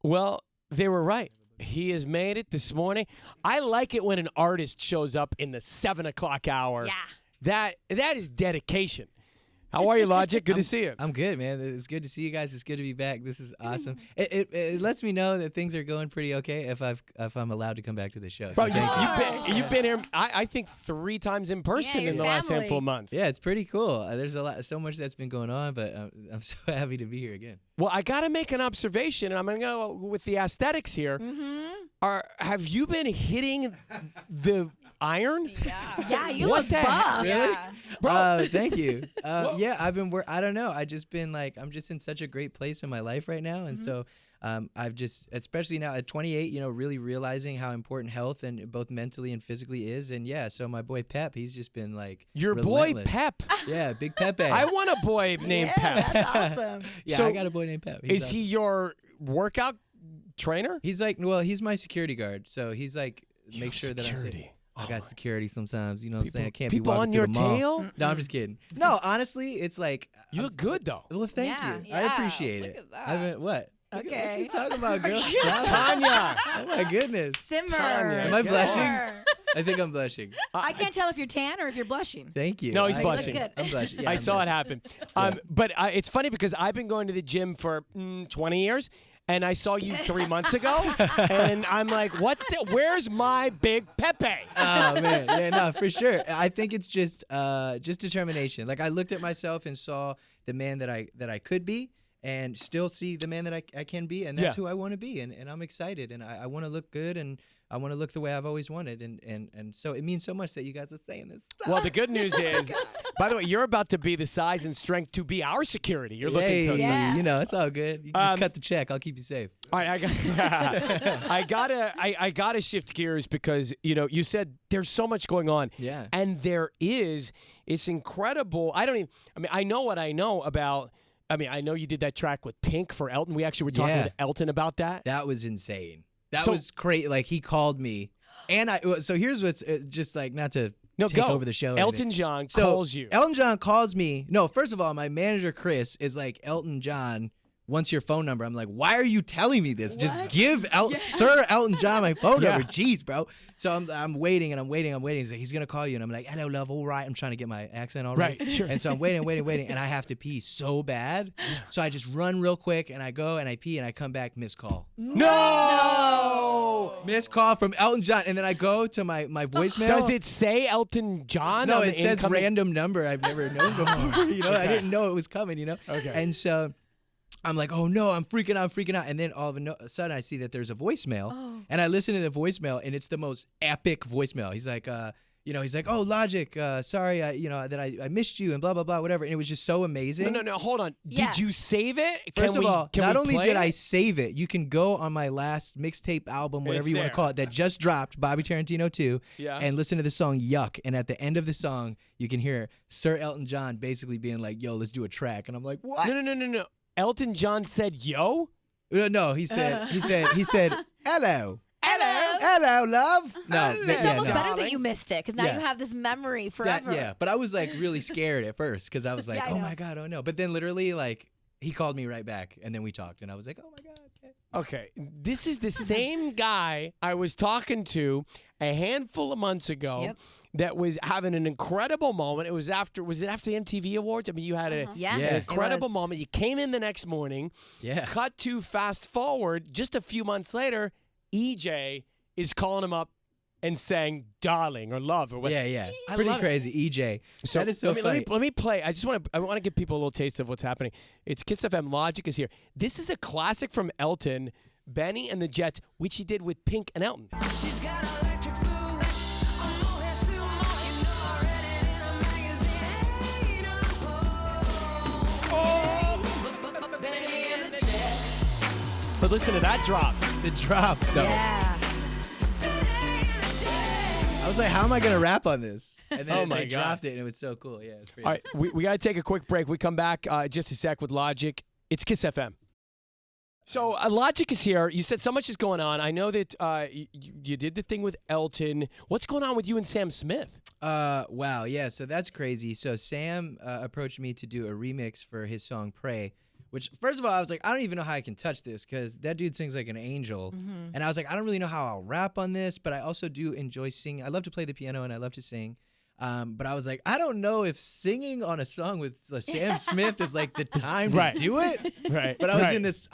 Well, they were right. He has made it this morning. I like it when an artist shows up in the 7 o'clock hour. Yeah. That is dedication. How are you, Logic? Good to see you. I'm good, man. It's good to see you guys. It's good to be back. This is awesome. It lets me know that things are going pretty okay if I'm allowed to come back to the show. Bro, So thank you. you've been here, I think, 3 times in person your in the last family. handful of months. Yeah, it's pretty cool. There's so much that's been going on, but I'm so happy to be here again. Well, I got to make an observation, and I'm going to go with the aesthetics here. Have you been hitting the iron? Yeah, you What look the heck? buff. Really? Bro. Thank you. Yeah, I've been. I don't know. I just been like, I'm just in such a great place in my life right now, and so I've just, especially now at 28, really realizing how important health and both mentally and physically is. And yeah, so my boy Pep, he's just been like Your relentless. boy Pep. Yeah, Big Pepe. I want a boy named Pep. That's awesome. Yeah, So, I got a boy named Pep. He's Is he your workout trainer? He's like, well, he's my security guard, so he's like, You make have sure that I'm safe. security. I got security sometimes, you know what I'm saying? I can't people be on walking your through the mall. tail? No, I'm just kidding. No, honestly, it's like You look good, though. Well, thank Yeah. you. I Yeah, appreciate look it. at that. I mean, what? Look at Okay. What you talking about, girl? Tanya. Oh my goodness. Simmer. Tanya, Am I Simmer. blushing? I think I'm blushing. I can't tell if you're tan or if you're blushing. Thank you. No, he's I- blushing. Look good. I'm blushing. Yeah, I I'm saw it blushing. happen. But it's funny because I've been going to the gym for 20 years, and I saw you 3 months ago, and I'm like, where's my big Pepe? Oh man, yeah, no, for sure. I think it's just determination. Like I looked at myself and saw the man that I could be, and still see the man that I can be, and that's Yeah. who I want to be, and I'm excited, and I want to look good, and I want to look the way I've always wanted, and so it means so much that you guys are saying this. Well, the good news is, by the way, you're about to be the size and strength to be our security. You're looking Hey, to Yeah. you know, it's all good. You can just cut the check. I'll keep you safe. All right, I gotta shift gears because you said there's so much going on. Yeah. And there is. It's incredible. I know what I know about. I know you did that track with Pink for Elton. We actually were talking Yeah. with Elton about that. That was insane. That So- was great. Like he called me, and so here's what's just like not to take go. over the show. or Elton anything. John So, calls you. Elton John calls me. No, first of all, my manager Chris is like, Elton John wants your phone number. I'm like, why are you telling me this? Just give Sir Elton John my phone Yeah. number. Jeez, bro. So I'm waiting and I'm waiting. He's like, he's gonna call you, and I'm like, hello, love, all right. I'm trying to get my accent all right. Right, sure. And so I'm waiting, and I have to pee so bad. So I just run real quick, and I go and I pee, and I come back, missed call. No! Missed call from Elton John, and then I go to my voicemail. Does it say Elton John? No, on it the says incoming- random number I've never known before. I didn't know it was coming. Okay. And so I'm like, oh no, I'm freaking out. And then all of a sudden I see that there's a voicemail, and I listen to the voicemail, and it's the most epic voicemail. He's like, oh, Logic, sorry, that I missed you and blah blah blah, whatever. And it was just so amazing. No, hold on. Yeah. Did you save it? First of all, can not we only play did I it? save it, you can go on my last mixtape album, whatever It's you want there. to call it, that just dropped, Bobby Tarantino 2, Yeah. and listen to the song Yuck. And at the end of the song, you can hear Sir Elton John basically being like, yo, let's do a track. And I'm like, what? No. Elton John said, "Yo." No, he said, hello. Hello. Love. No, It's yeah, almost no. better that you missed it because now Yeah. you have this memory That- forever. yeah, but I was like really scared at first because I was like, Yeah, I oh know. my God, oh no. But then literally like he called me right back and then we talked and I was like, oh my God. Okay. Okay, this is the same guy I was talking to a handful of months ago. Yep. That was having an after the MTV Awards? You had Yeah. an Yeah. incredible It was. moment. You came in the next morning. Yeah. Cut to fast forward, just a few months later, EJ is calling him up and saying "darling" or "love" or what. Yeah. I Pretty love it. crazy. EJ. So that is so funny. let me play. I want to give people a little taste of what's happening. It's Kiss FM. Logic is here. This is a classic from Elton, Benny and the Jets, which he did with Pink and Elton. She's got electric boots. Oh, it's too more. You know I read it in a magazine. Benny and the Jets. But listen to that drop. The drop, though. Yeah. I was like, how am I going to rap on this? And then Oh my they dropped gosh. it, and it was so cool. Yeah, it's pretty All right, we got to take a quick break. We come back just a sec with Logic. It's Kiss FM. So Logic is here. You said so much is going on. I know that you did the thing with Elton. What's going on with you and Sam Smith? Wow, yeah, so that's crazy. So Sam approached me to do a remix for his song Pray, Which, first of all, I was like, I don't even know how I can touch this because that dude sings like an angel. And I was like, I don't really know how I'll rap on this, but I also do enjoy singing. I love to play the piano and I love to sing. But I was like, I don't know if singing on a song with Sam Smith is like the time to do it. Right. But I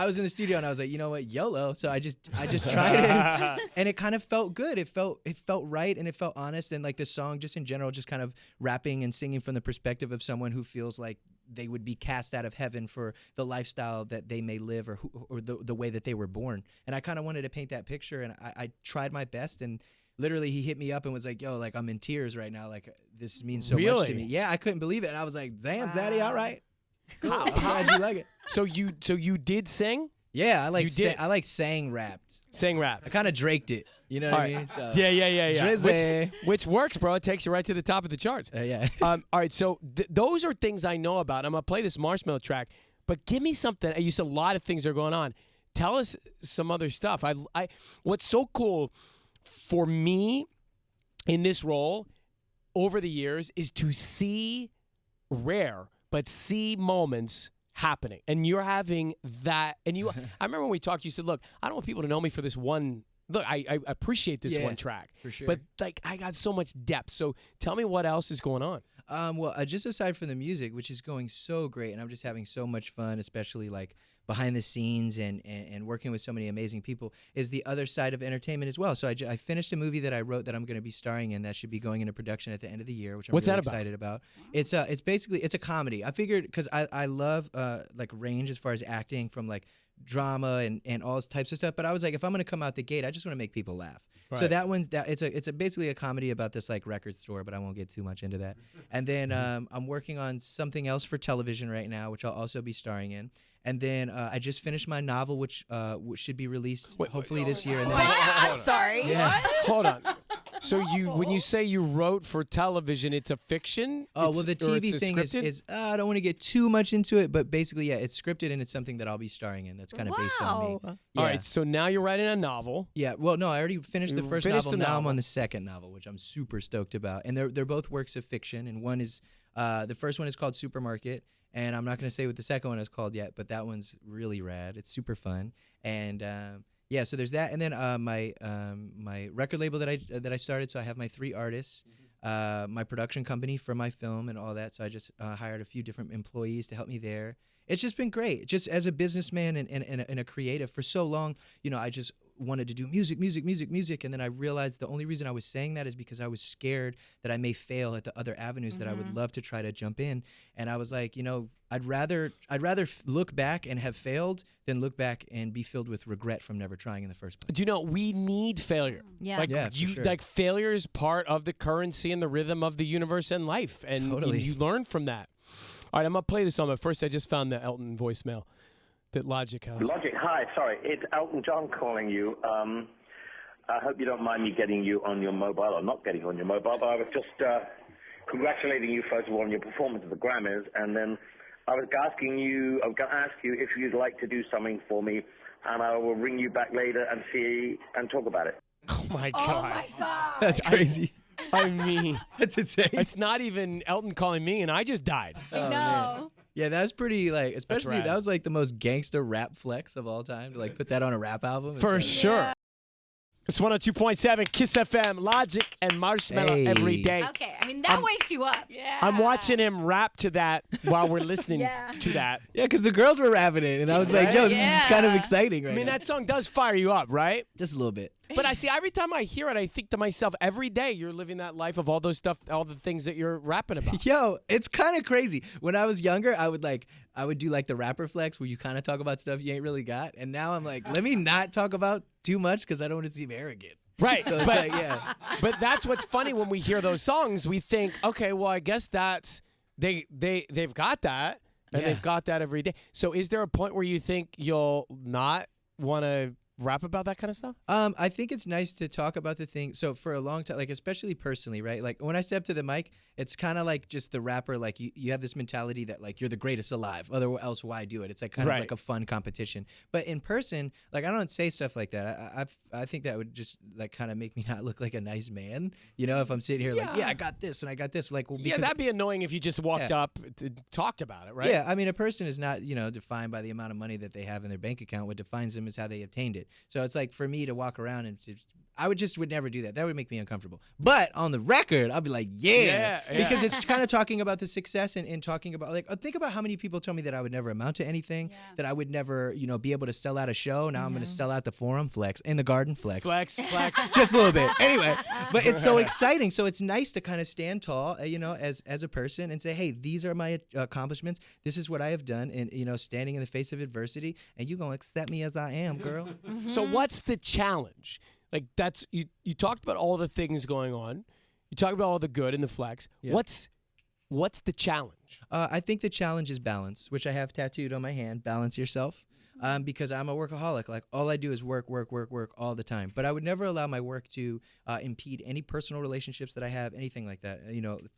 was in the studio and I was like, you know what, YOLO. So I just tried it, and it kind of felt good. It felt right and it felt honest, and like the song just in general, just kind of rapping and singing from the perspective of someone who feels like they would be cast out of heaven for the lifestyle that they may live or the way that they were born. And I kind of wanted to paint that picture, and I tried my best. And literally, he hit me up and was like, yo, like, I'm in tears right now. Like, this means so much to me. Yeah, I couldn't believe it. And I was like, damn, Daddy, all right. Cool. I'm glad you like it. So you did sing? Yeah, I like sang rapped. Sang rap. I kind of draked it. You know what I mean? So, Yeah. Which works, bro. It takes you right to the top of the charts. yeah. All right, so those are things I know about. I'm going to play this Marshmallow track, but give me something. You said a lot of things are going on. Tell us some other stuff. What's so cool for me in this role over the years is to see rare, but see moments happening. And you're having that. And I remember when we talked, you said, look, I don't want people to know me for this one. Look, I appreciate this one track. For sure. But like, I got so much depth. So tell me what else is going on. Well, just aside from the music, which is going so great, and I'm just having so much fun, especially like behind the scenes and working with so many amazing people, is the other side of entertainment as well. So I finished a movie that I wrote that I'm going to be starring in that should be going into production at the end of the year, which I'm really excited about. It's basically a comedy. I figured because I love like range as far as acting from like drama and all types of stuff, but I was like, if I'm going to come out the gate, I just want to make people laugh. Right. So it's basically a comedy about this like record store, but I won't get too much into that. And then I'm working on something else for television right now, which I'll also be starring in. And then I just finished my novel, which should be released hopefully this year. And then I'm sorry. Yeah. Hold on. So when you say you wrote for television, it's a fiction? Oh, well, the TV thing is I don't want to get too much into it, but basically, yeah, it's scripted and it's something that I'll be starring in that's kind of based on me. Yeah. All right, so now you're writing a novel. Yeah, well, no, I already finished the first novel. Now I'm on the second novel, which I'm super stoked about. And they're both works of fiction, and one is the first one is called Supermarket, and I'm not going to say what the second one is called yet, but that one's really rad. It's super fun. And yeah, so there's that, and then my record label that I started. So I have my 3 artists, my production company for my film and all that. So I just hired a few different employees to help me there. It's just been great. Just as a businessman and a creative for so long, I just wanted to do music, and then I realized the only reason I was saying that is because I was scared that I may fail at the other avenues that I would love to try to jump in. And I was like, I'd rather look back and have failed than look back and be filled with regret from never trying in the first place. Do you know we need failure? Yeah. Like for sure. Like failure is part of the currency and the rhythm of the universe and life, and Totally. you learn from that. All right, I'm gonna play this song, but first I just found the Elton voicemail that Logic has. Logic, hi, sorry, it's Elton John calling you. I hope you don't mind me getting you on your mobile, or not getting you on your mobile, but I was just congratulating you, first of all, on your performance at the Grammys, and then I was going to ask you if you'd like to do something for me, and I will ring you back later and talk about it. Oh my God. Oh my God. That's crazy. I mean, That's insane. it's not even Elton calling me, and I just died. No. Man. Yeah, that's pretty, like, especially rad. that was like the most gangster rap flex of all time to like put that on a rap album. It's For like, sure. Yeah. It's 102.7 Kiss FM, Logic and Marshmallow Hey. every day. Okay, I mean, that wakes you up. Yeah. I'm watching him rap to that while we're listening Yeah. to that. Yeah, because the girls were rapping it, and I was like, yo, this is kind of exciting right I mean, now. that song does fire you up, right? Just a little bit. But I see every time I hear it, I think to myself, every day you're living that life of all those stuff, all the things that you're rapping about. Yo, it's kind of crazy. When I was younger, I would do like the rapper flex where you kind of talk about stuff you ain't really got. And now I'm like, let me not talk about too much because I don't want to seem arrogant. Right. So it's but, like, yeah. but that's what's funny when we hear those songs. We think, okay, well, I guess that's they've got that, and Yeah. they've got that every day. So is there a point where you think you'll not want to rap about that kind of stuff? I think it's nice to talk about the thing. So for a long time, like especially personally, right? Like when I step to the mic, it's kind of like just the rapper. Like you have this mentality that like you're the greatest alive. Else, why do it? It's like kind of like a fun competition. But in person, like I don't say stuff like that. I think that would just like kind of make me not look like a nice man. You know, if I'm sitting here like, yeah, I got this and I got this. Like, well, Yeah, that'd be annoying if you just walked up and talked about it, right? Yeah, I mean, a person is not, defined by the amount of money that they have in their bank account. What defines them is how they obtained it. So it's like for me to walk around and I would never do that. That would make me uncomfortable. But on the record, I'll be like, yeah. Because it's kind of talking about the success and talking about like, think about how many people told me that I would never amount to anything, that I would never, be able to sell out a show. Now I'm going to sell out the Forum, flex, in the Garden, flex. Flex. Just a little bit. Anyway, but it's so exciting. So it's nice to kind of stand tall, as a person and say, hey, these are my accomplishments. This is what I have done. And, standing in the face of adversity. And you're going to accept me as I am, girl. So what's the challenge? Like that's you talked about all the things going on. You talked about all the good and the flex. Yeah. What's the challenge? I think the challenge is balance, which I have tattooed on my hand. Balance yourself. Because I'm a workaholic. Like all I do is work all the time. But I would never allow my work to impede any personal relationships that I have, anything like that.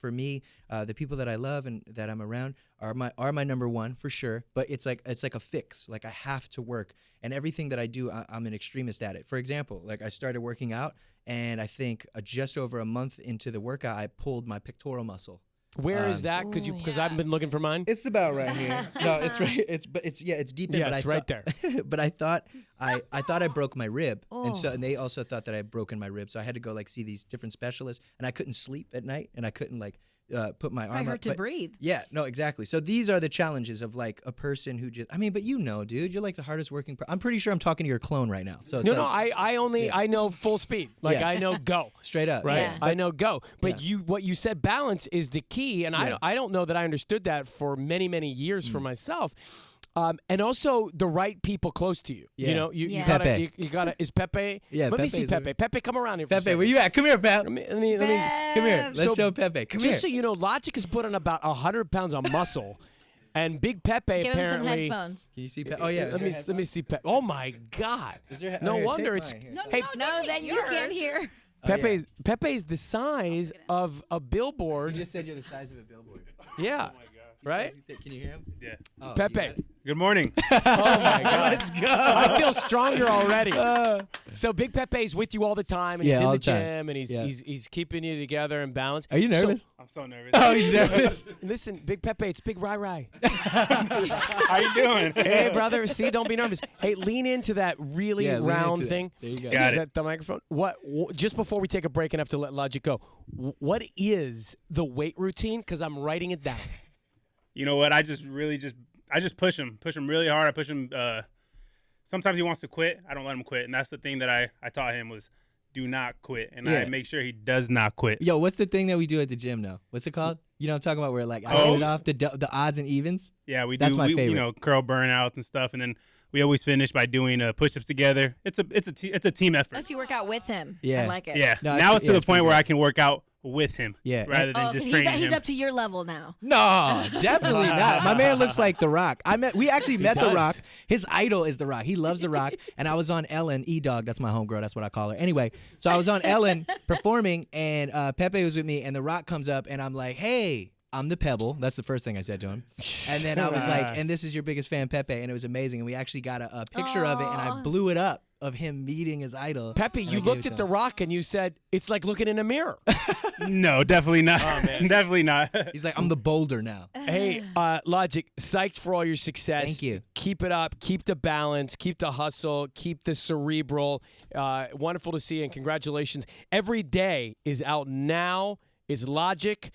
For me, the people that I love and that I'm around are my number one for sure. But it's like a fix. Like I have to work, and everything that I do, I'm an extremist at it. For example, like I started working out, and I think just over a month into the workout, I pulled my pectoral muscle. Where is that? Could you? Because I've been looking for mine. It's about right here. No, it's right. It's deep in. Yeah, but it's right there. But I thought I broke my rib, and they also thought that I had broken my rib. So I had to go like see these different specialists, and I couldn't sleep at night, and I couldn't like put my arm up. hurt to breathe. Yeah, no, exactly. So these are the challenges of like a person who just. I mean, but dude, you're like the hardest working. I'm pretty sure I'm talking to your clone right now. So it's I know full speed. Like I know go. Straight up, right? Yeah. I know go. But what you said, balance is the key, and I don't know that I understood that for many years for myself. And also the right people close to you. Yeah. You Pepe. gotta. Is Pepe? Yeah, Let me Pepe see is Pepe. Pepe, come around here. For a Pepe, second. where you at? Come here, Pep. Let me. Come here. Let's show Pepe. Come here. Just so you know, Logic has put on about 100 pounds of muscle, and Big Pepe Give him some apparently. headphones. Can you see Pepe? Oh yeah. Let me see Pepe. Oh my God! No here, wonder take it's. mine here. No, Hey, then you can't hear. Pepe's the size of a billboard. You just said you're the size of a billboard. Yeah. Right? Can you hear him? Yeah. Oh, you Pepe. got it? Good morning. Oh my God. Let's go. I feel stronger already. So Big Pepe's with you all the time, and he's in all the the time. gym, and he's keeping you together and balanced. Are you nervous? I'm so nervous. Oh, he's nervous. Listen, Big Pepe, it's Big Rai Rai. How you doing? Hey, brother. See, don't be nervous. Hey, lean into that really Yeah, lean round into that. thing. There you go. Got it. The microphone. Just before we take a break and have to let Logic go, what is the weight routine? Because I'm writing it down. You know what? I just push him really hard. I push him. Sometimes he wants to quit. I don't let him quit, and that's the thing that I taught him was do not quit, and I make sure he does not quit. Yo, what's the thing that we do at the gym now? What's it called? You know what I'm talking about? Where like I Curls? put it off the odds and evens. Yeah, we That's do. my We favorite. curl burnouts and stuff, and then we always finish by doing push-ups together. It's a team effort. Unless you work out with him. Yeah. I like it. Yeah. No, Now it's to the it's point pretty where good. I can work out with him. Yeah. Rather than Oh, just 'cause training he's him. up to your level now. No, definitely not. My man looks like The Rock. We actually met The does. Rock. His idol is The Rock. He loves The Rock. And I was on Ellen, E-Dog. That's my homegirl. That's what I call her. Anyway, so I was on Ellen performing, and Pepe was with me, and The Rock comes up, and I'm like, hey, I'm the Pebble. That's the first thing I said to him. And then I was like, and this is your biggest fan, Pepe. And it was amazing. And we actually got a picture of it, and I blew it up of him meeting his idol. Pepe, And I you gave looked it at to The him. Rock and you said, it's like looking in a mirror. No, definitely not. Oh, man. Definitely not. He's like, I'm the boulder now. Hey, Logic, psyched for all your success. Thank you. Keep it up. Keep the balance. Keep the hustle. Keep the cerebral. Wonderful to see you, and congratulations. Every day is out now. Is Logic.